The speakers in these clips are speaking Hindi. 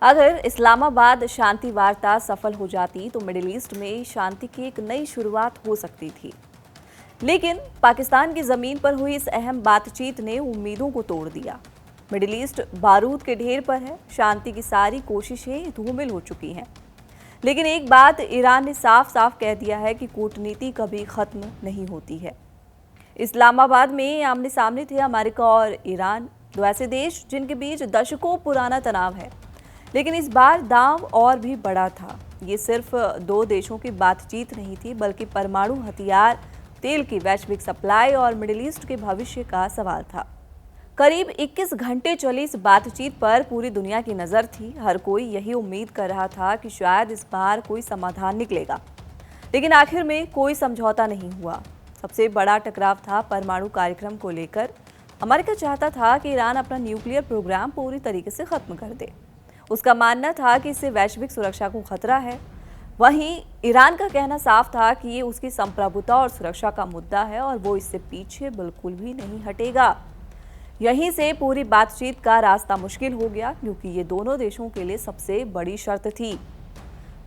अगर इस्लामाबाद शांति वार्ता सफल हो जाती तो मिडिल ईस्ट में शांति की एक नई शुरुआत हो सकती थी। लेकिन पाकिस्तान की जमीन पर हुई इस अहम बातचीत ने उम्मीदों को तोड़ दिया। मिडिल ईस्ट बारूद के ढेर पर है, शांति की सारी कोशिशें धूमिल हो चुकी हैं। लेकिन एक बात ईरान ने साफ साफ कह दिया है कि कूटनीति कभी खत्म नहीं होती है। इस्लामाबाद में आमने सामने थे अमेरिका और ईरान, दो ऐसे देश जिनके बीच दशकों पुराना तनाव है। लेकिन इस बार दांव और भी बड़ा था। ये सिर्फ दो देशों की बातचीत नहीं थी, बल्कि परमाणु हथियार, तेल की वैश्विक सप्लाई और मिडिल ईस्ट के भविष्य का सवाल था। करीब 21 घंटे चली इस बातचीत पर पूरी दुनिया की नज़र थी। हर कोई यही उम्मीद कर रहा था कि शायद इस बार कोई समाधान निकलेगा, लेकिन आखिर में कोई समझौता नहीं हुआ। सबसे बड़ा टकराव था परमाणु कार्यक्रम को लेकर। अमेरिका चाहता था कि ईरान अपना न्यूक्लियर प्रोग्राम पूरी तरीके से खत्म कर दे। उसका मानना था कि इससे वैश्विक सुरक्षा को खतरा है। वहीं ईरान का कहना साफ था कि ये उसकी संप्रभुता और सुरक्षा का मुद्दा है और वो इससे पीछे बिल्कुल भी नहीं हटेगा। यहीं से पूरी बातचीत का रास्ता मुश्किल हो गया, क्योंकि ये दोनों देशों के लिए सबसे बड़ी शर्त थी।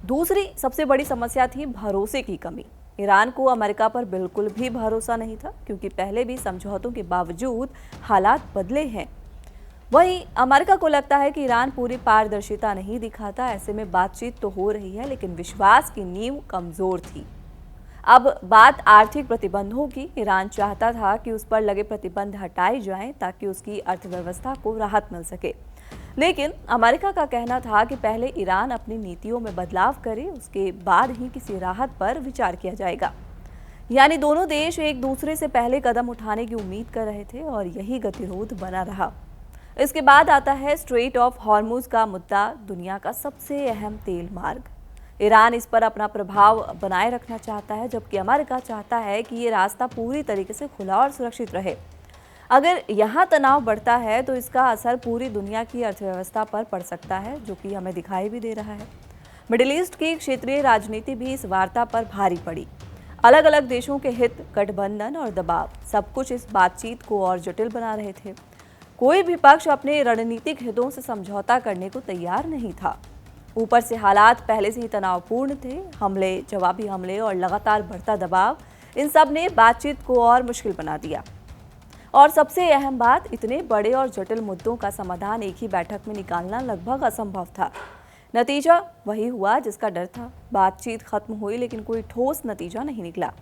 दूसरी सबसे बड़ी समस्या थी भरोसे की कमी। ईरान को अमेरिका पर बिल्कुल भी भरोसा नहीं था, क्योंकि पहले भी समझौतों के बावजूद हालात बदले हैं। वहीं अमेरिका को लगता है कि ईरान पूरी पारदर्शिता नहीं दिखाता। ऐसे में बातचीत तो हो रही है, लेकिन विश्वास की नींव कमजोर थी। अब बात आर्थिक प्रतिबंधों की। ईरान चाहता था कि उस पर लगे प्रतिबंध हटाए जाएं ताकि उसकी अर्थव्यवस्था को राहत मिल सके। लेकिन अमेरिका का कहना था कि पहले ईरान अपनी नीतियों में बदलाव करे, उसके बाद ही किसी राहत पर विचार किया जाएगा। यानी दोनों देश एक दूसरे से पहले कदम उठाने की उम्मीद कर रहे थे और यही गतिरोध बना रहा। इसके बाद आता है स्ट्रेट ऑफ हॉर्मुज का मुद्दा, दुनिया का सबसे अहम तेल मार्ग। ईरान इस पर अपना प्रभाव बनाए रखना चाहता है, जबकि अमेरिका चाहता है कि ये रास्ता पूरी तरीके से खुला और सुरक्षित रहे। अगर यहाँ तनाव बढ़ता है तो इसका असर पूरी दुनिया की अर्थव्यवस्था पर पड़ सकता है, जो कि हमें दिखाई भी दे रहा है। मिडिल ईस्ट की क्षेत्रीय राजनीति भी इस वार्ता पर भारी पड़ी। अलग अलग देशों के हित, गठबंधन और दबाव, सब कुछ इस बातचीत को और जटिल बना रहे थे। कोई भी पक्ष अपने रणनीतिक हितों से समझौता करने को तैयार नहीं था। ऊपर से हालात पहले से ही तनावपूर्ण थे। हमले, जवाबी हमले और लगातार बढ़ता दबाव, इन सब ने बातचीत को और मुश्किल बना दिया। और सबसे अहम बात, इतने बड़े और जटिल मुद्दों का समाधान एक ही बैठक में निकालना लगभग असंभव था। नतीजा वही हुआ जिसका डर था। बातचीत खत्म हुई, लेकिन कोई ठोस नतीजा नहीं निकला।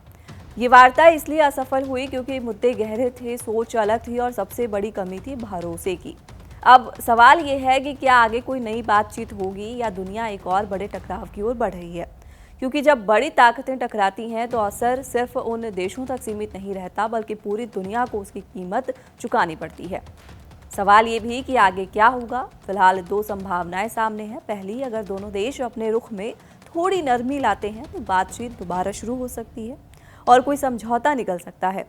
ये वार्ता इसलिए असफल हुई क्योंकि मुद्दे गहरे थे, सोच अलग थी और सबसे बड़ी कमी थी भरोसे की। अब सवाल ये है कि क्या आगे कोई नई बातचीत होगी या दुनिया एक और बड़े टकराव की ओर बढ़ रही है। क्योंकि जब बड़ी ताकतें टकराती हैं तो असर सिर्फ उन देशों तक सीमित नहीं रहता, बल्कि पूरी दुनिया को उसकी कीमत चुकानी पड़ती है। सवाल ये भी कि आगे क्या होगा। फिलहाल दो संभावनाएं सामने हैं। पहली, अगर दोनों देश अपने रुख में थोड़ी नरमी लाते हैं तो बातचीत दोबारा शुरू हो सकती है और कोई समझौता निकल सकता है।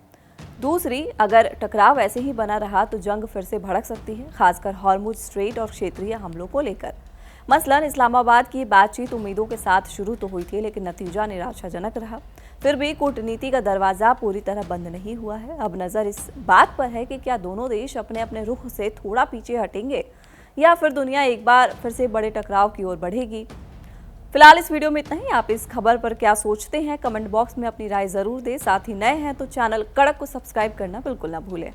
दूसरी, अगर टकराव ऐसे ही बना रहा तो जंग फिर से भड़क सकती है, खासकर हॉर्मुज स्ट्रेट और क्षेत्रीय हमलों को लेकर। मसलन इस्लामाबाद की बातचीत उम्मीदों के साथ शुरू तो हुई थी, लेकिन नतीजा निराशाजनक रहा। फिर भी कूटनीति का दरवाजा पूरी तरह बंद नहीं हुआ है। अब नज़र इस बात पर है कि क्या दोनों देश अपने अपने रुख से थोड़ा पीछे हटेंगे या फिर दुनिया एक बार फिर से बड़े टकराव की ओर बढ़ेगी। फिलहाल इस वीडियो में इतना ही। आप इस खबर पर क्या सोचते हैं, कमेंट बॉक्स में अपनी राय जरूर दें। साथ ही नए हैं तो चैनल कड़क को सब्सक्राइब करना बिल्कुल ना भूलें।